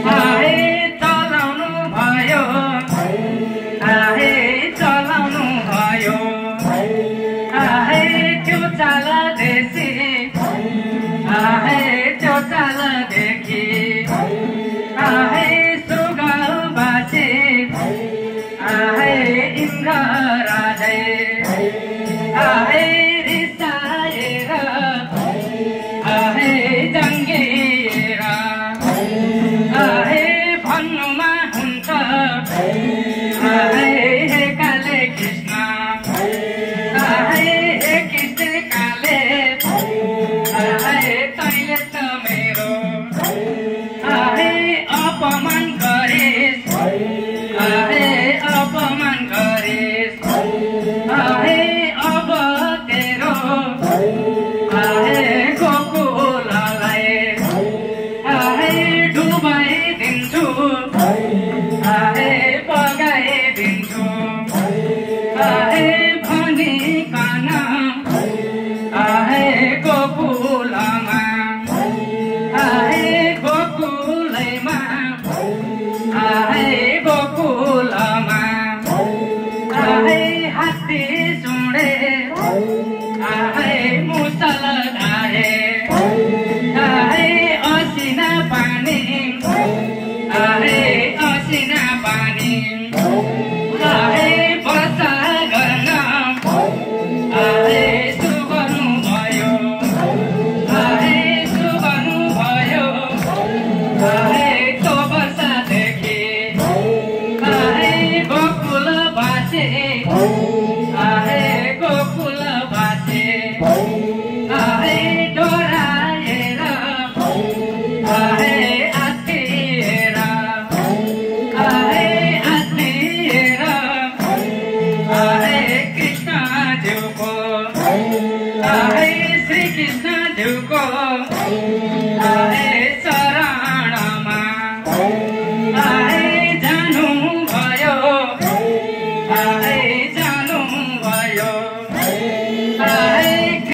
आहे चलाउनु भयो आहे चलाउनु भयो आहे त्यो चाल देशी आहे त्यो चाल देखि आहे सुगल बाचे आहे इन्द्र राधे आहे रिसाएर आहे जङ्गिएर आहे भन्नुमा हुन्छ आहे हे काले कृष्ण आहे हे कृष्ण काले आहे तैले त मेरो आहे अपमान गरिस् आहे अपमान गरिस् आहे अब तेरो आहे गोकुललाई आहे डुबाइदिन्छु आहे बगाइदिन्छु आहे भनिकन आहे गोकुलमा आहे गोकुलैमा आहे गोकुलमा आहे हात्ती सुँडे आहे मुसल धारे आहे असिना पानी आहे असिना पानी आहे वर्षा गर्न आहे सुगर्नु भयो आहे सुगर्नु भयो आहे तो वर्षादेखि आहे गोकुल बाँचे आहे गोकुल बाँचे आहे डोराएर आहे आत्तिएर आहे आत्तिएर आहे कृष्ण ज्यूको आहे श्री कृष्ण ज्यूको